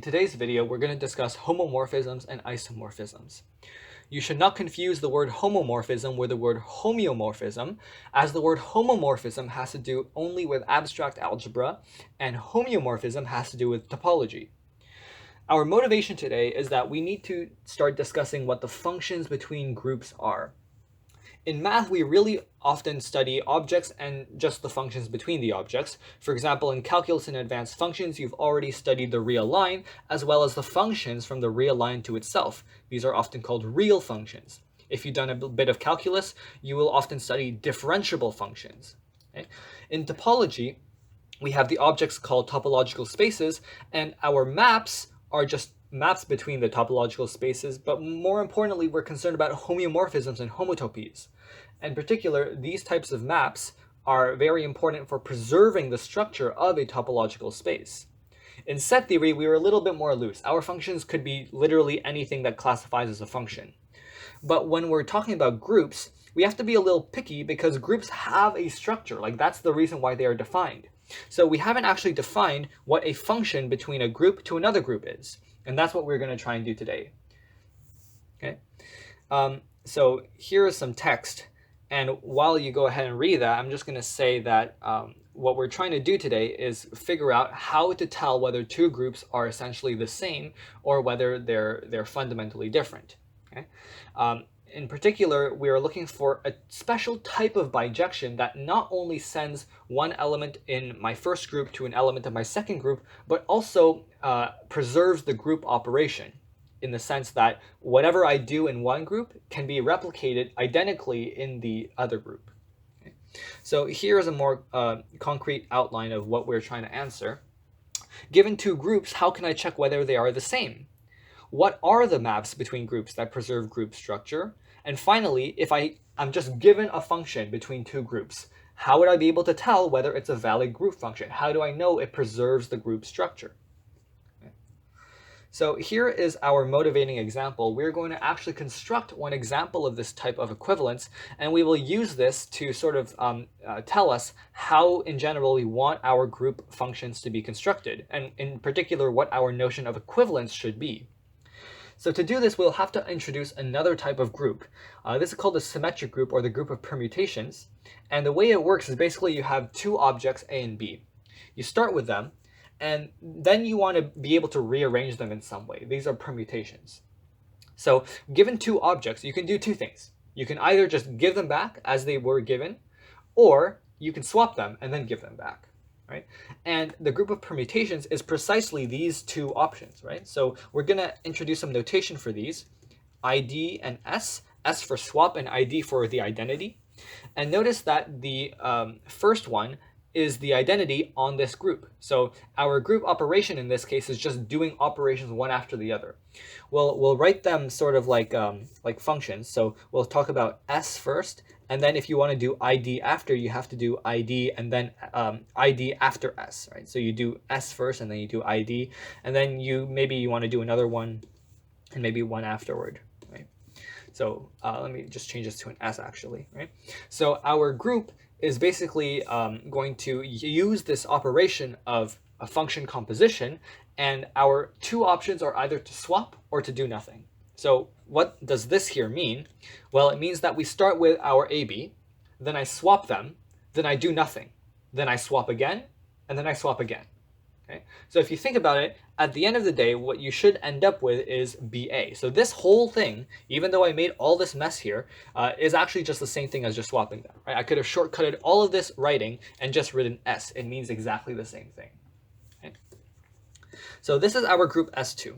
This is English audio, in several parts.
today's video, we're going to discuss homomorphisms and isomorphisms. You should not confuse the word homomorphism with the word homeomorphism, as the word homomorphism has to do only with abstract algebra, and homeomorphism has to do with topology. Our motivation today is that we need to start discussing what the functions between groups are. In math, we really often study objects and just the functions between the objects. For example, in calculus and advanced functions, you've already studied the real line, as well as the functions from the real line to itself. These are often called real functions. If you've done a bit of calculus, you will often study differentiable functions. Okay? In topology, we have the objects called topological spaces, and our maps are just maps between the topological spaces, but more importantly, we're concerned about homeomorphisms and homotopies. In particular, these types of maps are very important for preserving the structure of a topological space. In set theory, we were a little bit more loose. Our functions could be literally anything that classifies as a function. But when we're talking about groups, we have to be a little picky because groups have a structure. Like, that's the reason why they are defined. So we haven't actually defined what a function between a group to another group is. And that's what we're going to try and do today. Okay. So here is some text. And while you go ahead and read that, I'm just going to say that what we're trying to do today is figure out how to tell whether two groups are essentially the same or whether they're fundamentally different. Okay. In particular, we are looking for a special type of bijection that not only sends one element in my first group to an element of my second group, but also preserves the group operation in the sense that whatever I do in one group can be replicated identically in the other group. Okay. So here is a more concrete outline of what we're trying to answer. Given two groups, how can I check whether they are the same? What are the maps between groups that preserve group structure? And finally, if I'm just given a function between two groups, how would I be able to tell whether it's a valid group function? How do I know it preserves the group structure? Okay. So here is our motivating example. We're going to actually construct one example of this type of equivalence, and we will use this to sort of tell us how, in general, we want our group functions to be constructed, and in particular, what our notion of equivalence should be. So to do this, we'll have to introduce another type of group. This is called the symmetric group, or the group of permutations. And the way it works is basically you have two objects, A and B. You start with them, and then you want to be able to rearrange them in some way. These are permutations. So given two objects, you can do two things. You can either just give them back as they were given, or you can swap them and then give them back. Right? And the group of permutations is precisely these two options, right? So we're going to introduce some notation for these, ID and S for swap and ID for the identity. And notice that the first one is the identity on this group. So our group operation in this case is just doing operations one after the other. We'll write them sort of like functions. So we'll talk about S first, and then if you want to do ID after, you have to do ID and then ID after S, right? So you do S first and then you do ID, and then maybe you want to do another one and maybe one afterward, right? So let me just change this to an S actually, right? So our group is basically going to use this operation of a function composition, and our two options are either to swap or to do nothing. So what does this here mean? Well, it means that we start with our AB, then I swap them, then I do nothing, then I swap again, and then I swap again. Okay? So if you think about it, at the end of the day, what you should end up with is BA. So this whole thing, even though I made all this mess here, is actually just the same thing as just swapping them. Right? I could have shortcutted all of this writing and just written S. It means exactly the same thing. Okay? So this is our group S2.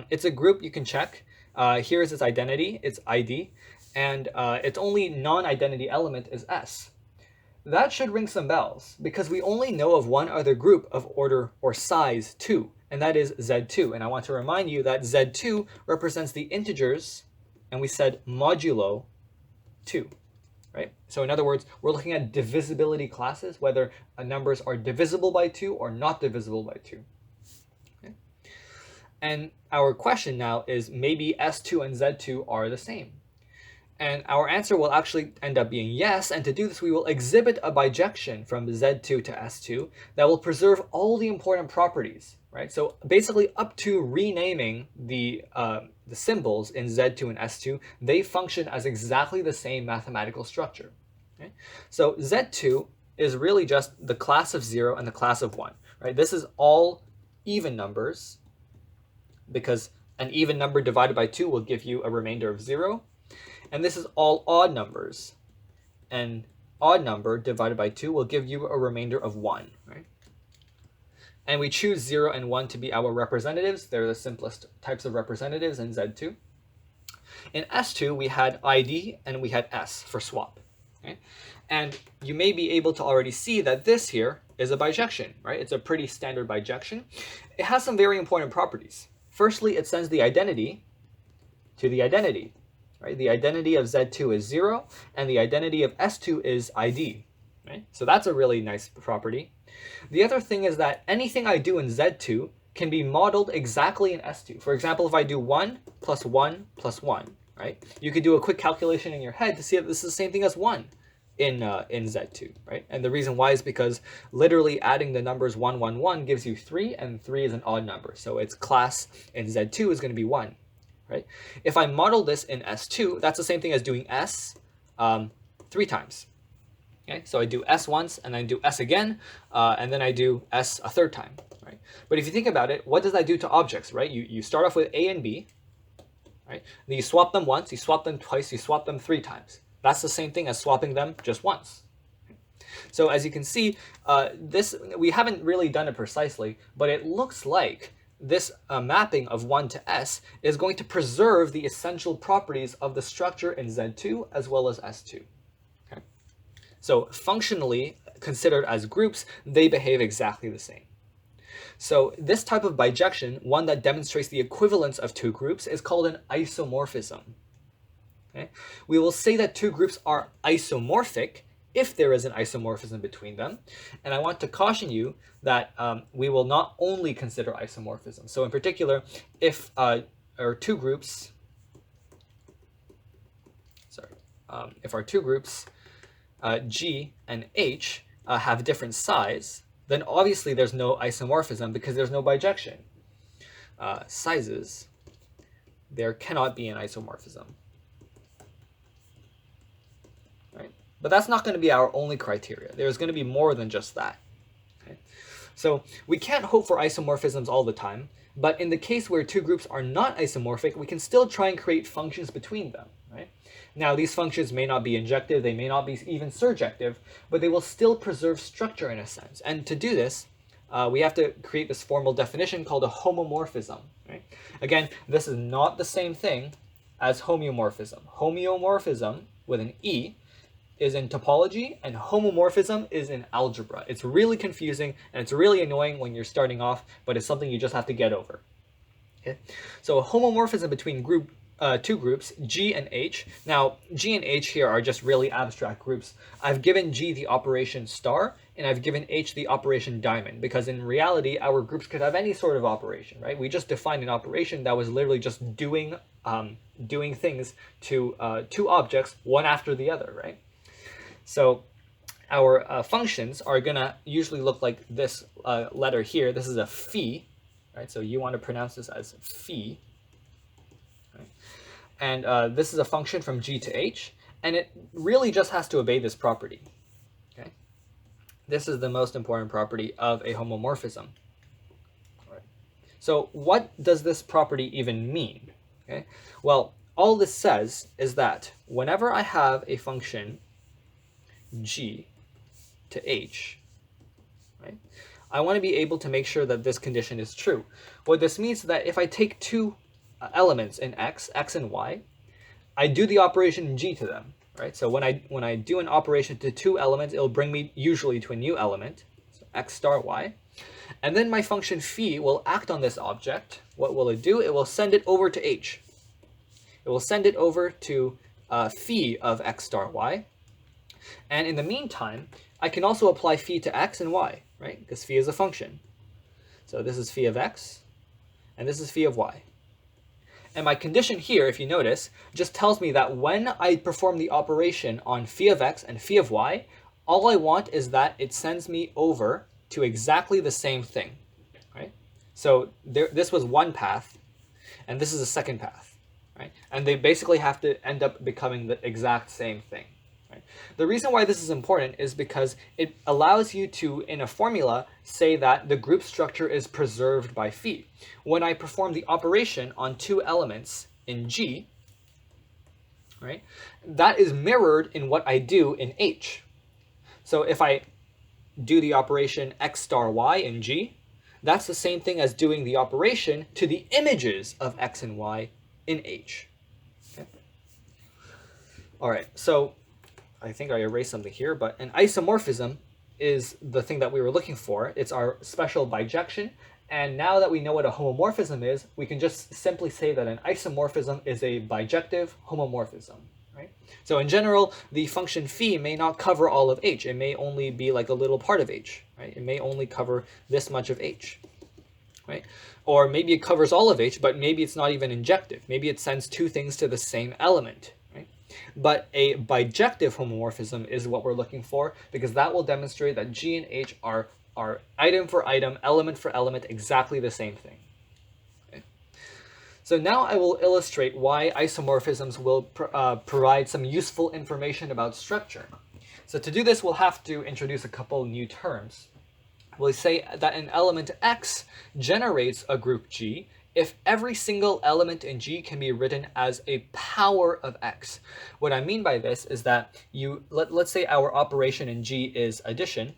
It's a group you can check. Here is its identity, its ID, and its only non-identity element is S. That should ring some bells, because we only know of one other group of order or size 2, and that is Z2. And I want to remind you that Z2 represents the integers, and we said modulo 2, right? So in other words, we're looking at divisibility classes, whether numbers are divisible by 2 or not divisible by 2. Okay? And our question now is maybe S2 and Z2 are the same. And our answer will actually end up being yes, and to do this we will exhibit a bijection from Z2 to S2 that will preserve all the important properties, right? So basically up to renaming the symbols in Z2 and S2, they function as exactly the same mathematical structure. Okay? So Z2 is really just the class of 0 and the class of 1, right? This is all even numbers, because an even number divided by 2 will give you a remainder of 0. And this is all odd numbers. An odd number divided by 2 will give you a remainder of 1, right? And we choose 0 and 1 to be our representatives. They're the simplest types of representatives in Z2. In S2, we had ID and we had S for swap. Okay? And you may be able to already see that this here is a bijection, right? It's a pretty standard bijection. It has some very important properties. Firstly, it sends the identity to the identity. Right? The identity of Z2 is 0, and the identity of S2 is ID. Right? So that's a really nice property. The other thing is that anything I do in Z2 can be modeled exactly in S2. For example, if I do 1 plus 1 plus 1, right? You could do a quick calculation in your head to see if this is the same thing as 1 in Z2, right? And the reason why is because literally adding the numbers 1, 1, 1 gives you 3, and 3 is an odd number. So its class in Z2 is going to be 1. Right? If I model this in S2, that's the same thing as doing S 3 times. Okay? So I do S once, and then I do S again, and then I do S a third time. Right? But if you think about it, what does that do to objects? Right? You start off with A and B, right? Then you swap them once, you swap them twice, you swap them 3 times. That's the same thing as swapping them just once. So as you can see, this we haven't really done it precisely, but it looks like this mapping of 1 to S is going to preserve the essential properties of the structure in Z2 as well as S2. Okay? So functionally considered as groups, they behave exactly the same. So this type of bijection, one that demonstrates the equivalence of 2 groups, is called an isomorphism. Okay? We will say that 2 groups are isomorphic if there is an isomorphism between them. And I want to caution you that we will not only consider isomorphism. So in particular, if our 2 groups, if our 2 groups, G and H, have different size, then obviously there's no isomorphism because there's no bijection. Sizes, there cannot be an isomorphism. But that's not going to be our only criteria. There's going to be more than just that. Okay? So we can't hope for isomorphisms all the time, but in the case where 2 groups are not isomorphic, we can still try and create functions between them. Right? Now, these functions may not be injective, they may not be even surjective, but they will still preserve structure in a sense. And to do this, we have to create this formal definition called a homomorphism. Right? Again, this is not the same thing as homeomorphism. Homeomorphism, with an E, is in topology, and homomorphism is in algebra. It's really confusing, and it's really annoying when you're starting off, but it's something you just have to get over. Okay? So a homomorphism between 2 groups, G and H. Now, G and H here are just really abstract groups. I've given G the operation star, and I've given H the operation diamond, because in reality, our groups could have any sort of operation, right? We just defined an operation that was literally just doing things to 2 objects, one after the other, right? So our functions are going to usually look like this letter here. This is a phi, right? So you want to pronounce this as phi. Right? And this is a function from G to H, and it really just has to obey this property. Okay? This is the most important property of a homomorphism. Right. So what does this property even mean? Okay? Well, all this says is that whenever I have a function G to H, right, I want to be able to make sure that this condition is true. What this means is that if I take 2 elements in X and Y, I do the operation G to them, right? So when I do an operation to 2 elements, it'll bring me usually to a new element, so X star Y. And then my function phi will act on this object. What will it do? It will send it over to H. It will send it over to phi of X star Y. And in the meantime, I can also apply phi to X and Y, right? Because phi is a function. So this is phi of X, and this is phi of Y. And my condition here, if you notice, just tells me that when I perform the operation on phi of x and phi of y, all I want is that it sends me over to exactly the same thing, right? So this was one path, and this is a second path, right? And they basically have to end up becoming the exact same thing. Right? The reason why this is important is because it allows you to, in a formula, say that the group structure is preserved by phi. When I perform the operation on two elements in G, right, that is mirrored in what I do in H. So if I do the operation x star y in G, that's the same thing as doing the operation to the images of x and y in H. Okay. All right, so I think I erased something here, but an isomorphism is the thing that we were looking for. It's our special bijection. And now that we know what a homomorphism is, we can just simply say that an isomorphism is a bijective homomorphism. Right? So in general, the function phi may not cover all of H. It may only be like a little part of H. Right? It may only cover this much of H. Right? Or maybe it covers all of H, but maybe it's not even injective. Maybe it sends two things to the same element. Right? But a bijective homomorphism is what we're looking for, because that will demonstrate that G and H are item for item, element for element, exactly the same thing. So now I will illustrate why isomorphisms will provide some useful information about structure. So to do this, we'll have to introduce a couple new terms. We'll say that an element X generates a group G if every single element in G can be written as a power of X. What I mean by this is that let's say our operation in G is addition,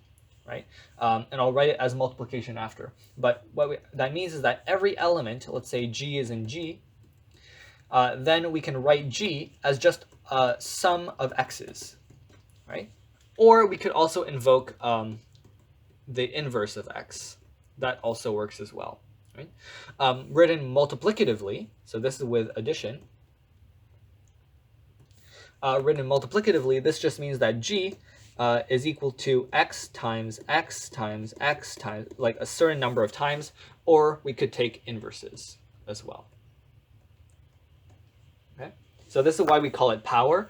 right? And I'll write it as multiplication after. But that means is that every element, let's say G is in G, then we can write G as just a sum of X's, right? Or we could also invoke the inverse of X. That also works as well, right? Written multiplicatively, so this is with addition. Written multiplicatively, this just means that G is equal to x times x times x times, like a certain number of times, or we could take inverses as well. Okay, so this is why we call it power.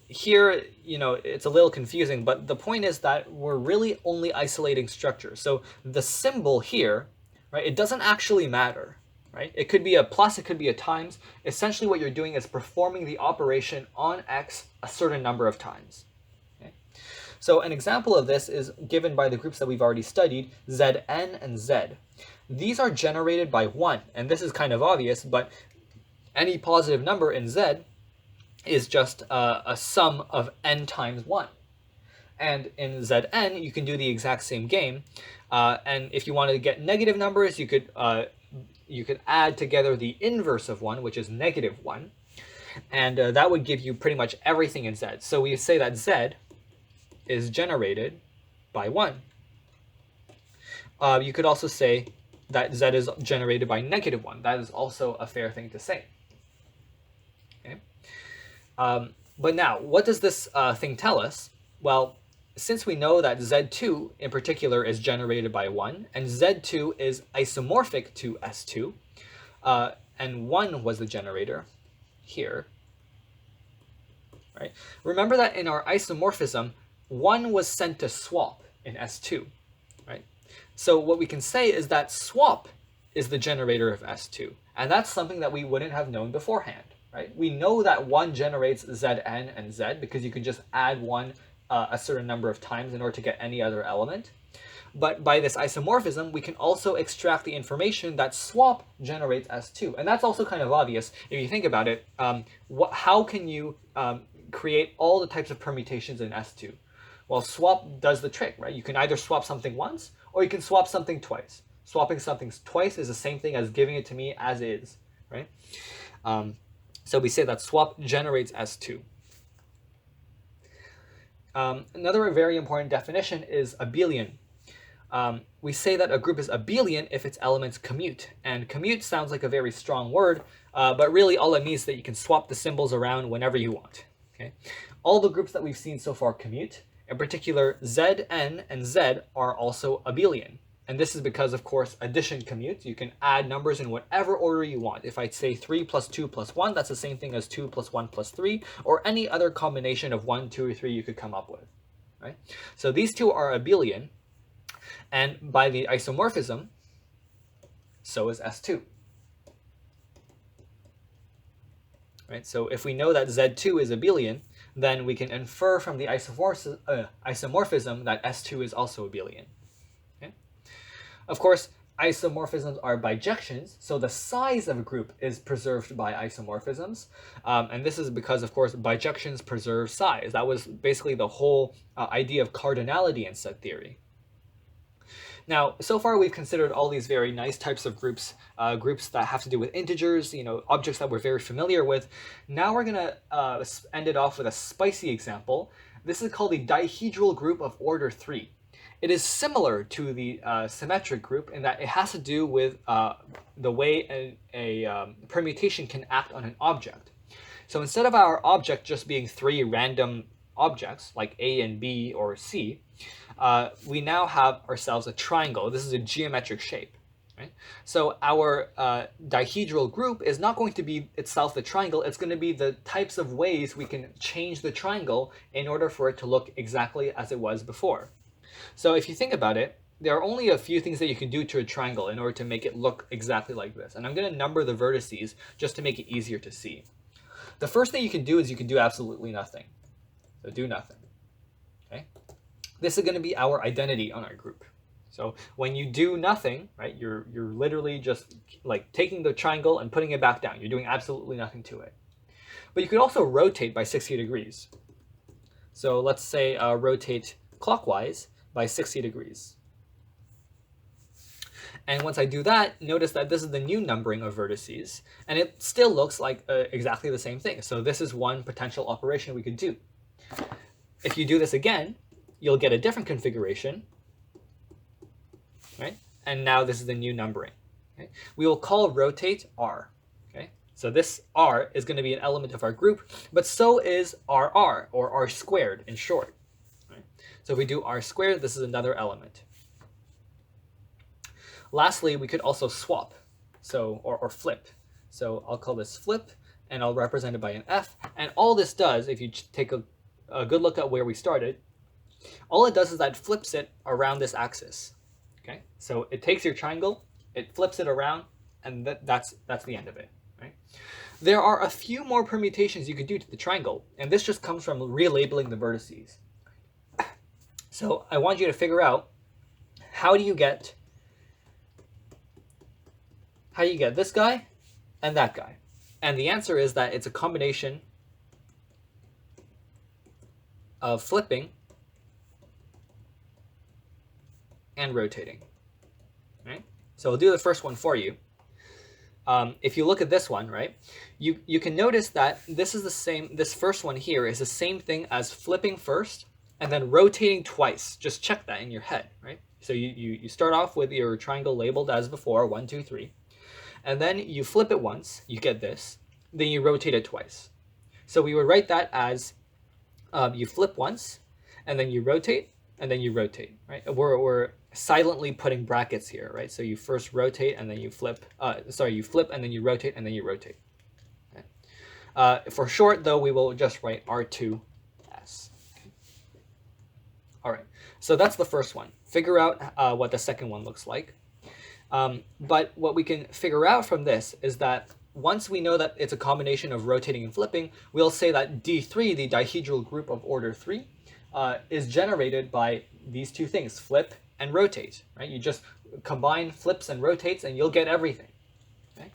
Here, it's a little confusing, but the point is that we're really only isolating structure. So the symbol here, right, it doesn't actually matter. Right? It could be a plus, it could be a times. Essentially what you're doing is performing the operation on x a certain number of times. So an example of this is given by the groups that we've already studied, Zn and Z. These are generated by 1, and this is kind of obvious, but any positive number in Z is just a sum of n times 1. And in Zn, you can do the exact same game, and if you want to get negative numbers, you could add together the inverse of 1, which is negative 1, and that would give you pretty much everything in Z. So we say that Z is generated by 1. You could also say that Z is generated by negative 1. That is also a fair thing to say. Okay. But now, what does this thing tell us? Well, since we know that Z2 in particular is generated by 1, and Z2 is isomorphic to S2, and 1 was the generator here, right? Remember that in our isomorphism, 1 was sent to swap in S2, right? So what we can say is that swap is the generator of S2, and that's something that we wouldn't have known beforehand, right? We know that 1 generates Zn and Z because you can just add 1 a certain number of times in order to get any other element. But by this isomorphism, we can also extract the information that swap generates S2, and that's also kind of obvious if you think about it. How can you create all the types of permutations in S2? Well, swap does the trick, right? You can either swap something once, or you can swap something twice. Swapping something twice is the same thing as giving it to me as is, right? So we say that swap generates S2. Another very important definition is abelian. We say that a group is abelian if its elements commute. And commute sounds like a very strong word, but really all it means is that you can swap the symbols around whenever you want. Okay? All the groups that we've seen so far commute. In particular, Zn and Z are also abelian. And this is because, of course, addition commutes. You can add numbers in whatever order you want. If I say 3 plus 2 plus 1, that's the same thing as 2 plus 1 plus 3, or any other combination of 1, 2, or 3 you could come up with. Right? So these two are abelian, and by the isomorphism, so is S2. Right? So if we know that Z2 is abelian, then we can infer from the isomorphism that S2 is also abelian. Okay? Of course, isomorphisms are bijections, so the size of a group is preserved by isomorphisms. And this is because, of course, bijections preserve size. That was basically the whole idea of cardinality in set theory. Now, so far we've considered all these very nice types of groups, groups that have to do with integers, objects that we're very familiar with. Now we're going to end it off with a spicy example. This is called the dihedral group of order 3. It is similar to the symmetric group in that it has to do with the way a permutation can act on an object. So instead of our object just being 3 random objects like A and B or C, we now have ourselves a triangle. This is a geometric shape. Right? So our dihedral group is not going to be itself the triangle. It's going to be the types of ways we can change the triangle in order for it to look exactly as it was before. So if you think about it, there are only a few things that you can do to a triangle in order to make it look exactly like this. And I'm going to number the vertices just to make it easier to see. The first thing you can do is you can do absolutely nothing. So do nothing. Okay? This is going to be our identity on our group. So when you do nothing, right, you're literally just like taking the triangle and putting it back down. You're doing absolutely nothing to it. But you could also rotate by 60 degrees. So let's say rotate clockwise by 60 degrees. And once I do that, notice that this is the new numbering of vertices, and it still looks like exactly the same thing. So this is one potential operation we could do. If you do this again, you'll get a different configuration, right? And now this is the new numbering. Okay? We will call rotate R. Okay? So this R is going to be an element of our group, but so is RR, or R squared in short. Right? So if we do R squared, this is another element. Lastly, we could also swap, or flip. So I'll call this flip, and I'll represent it by an F. And all this does, if you take a good look at where we started, all it does is that it flips it around this axis. Okay, so it takes your triangle, it flips it around, and that's the end of it. Right? There are a few more permutations you could do to the triangle, and this just comes from relabeling the vertices. So I want you to figure out how do you get this guy and that guy, and the answer is that it's a combination of flipping and rotating. Right? So I'll do the first one for you. If you look at this one, right, you can notice that this is the same. This first one here is the same thing as flipping first and then rotating twice. Just check that in your head, right? So you start off with your triangle labeled as before, 1, 2, 3, and then you flip it once, you get this. Then you rotate it twice. So we would write that as you flip once, and then you rotate, and then you rotate, right? We're silently putting brackets here, right? So you first rotate, and then you flip. You flip, and then you rotate, and then you rotate. Okay. For short, though, we will just write R2S. Okay. All right. So that's the first one. Figure out what the second one looks like. But what we can figure out from this is that once we know that it's a combination of rotating and flipping, we'll say that D3, the dihedral group of order 3, is generated by these two things, flip and rotate. Right? You just combine flips and rotates and you'll get everything. Okay?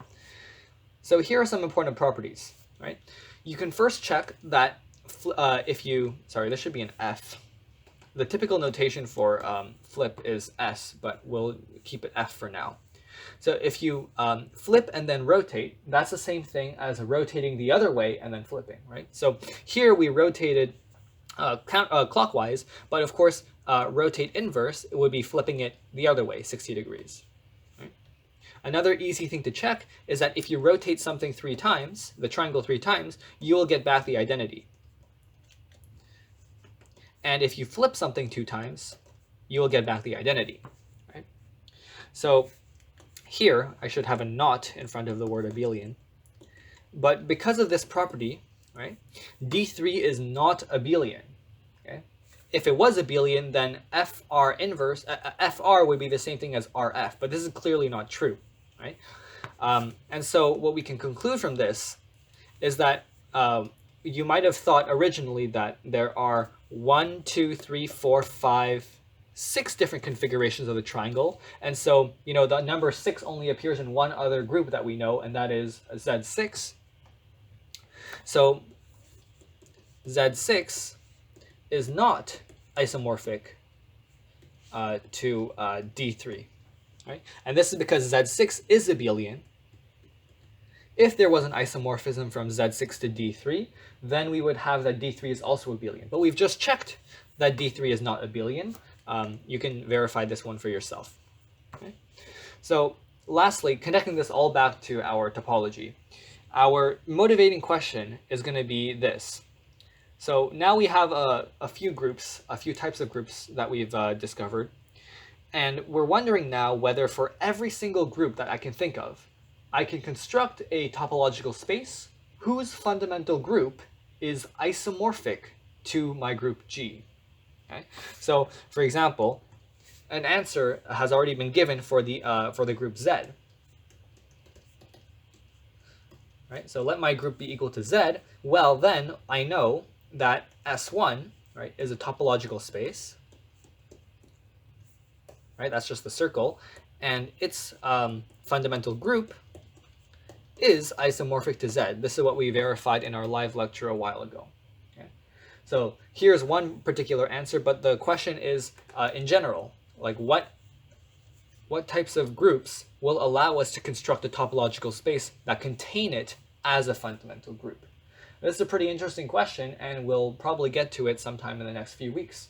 So here are some important properties. Right? You can first check that this should be an F. The typical notation for flip is S, but we'll keep it F for now. So if you flip and then rotate, that's the same thing as rotating the other way and then flipping, right? So here we rotated clockwise, but of course, rotate inverse, it would be flipping it the other way, 60 degrees. Right? Another easy thing to check is that if you rotate something 3 times, the triangle 3 times, you will get back the identity. And if you flip something 2 times, you will get back the identity. Right? So here, I should have a not in front of the word abelian. But because of this property, right, D3 is not abelian. Okay? If it was abelian, then FR inverse, FR would be the same thing as RF, but this is clearly not true, right? And so what we can conclude from this is that you might have thought originally that there are 1, 2, 3, 4, 5, 6 different configurations of the triangle. And so, the number 6 only appears in one other group that we know, and that is Z6. So Z6 is not isomorphic to D3, right? And this is because Z6 is abelian. If there was an isomorphism from Z6 to D3, then we would have that D3 is also abelian. But we've just checked that D3 is not abelian. You can verify this one for yourself. Okay? So lastly, connecting this all back to our topology, our motivating question is going to be this. So now we have a few types of groups that we've discovered. And we're wondering now whether for every single group that I can think of, I can construct a topological space whose fundamental group is isomorphic to my group G. Okay? So, for example, an answer has already been given for the group Z. Right? So let my group be equal to Z. Well, then I know that S1, right, is a topological space. Right? That's just the circle, and its fundamental group is isomorphic to Z. This is what we verified in our live lecture a while ago. Okay? So here's one particular answer, but the question is in general, like what types of groups will allow us to construct a topological space that contain it as a fundamental group? This is a pretty interesting question, and we'll probably get to it sometime in the next few weeks.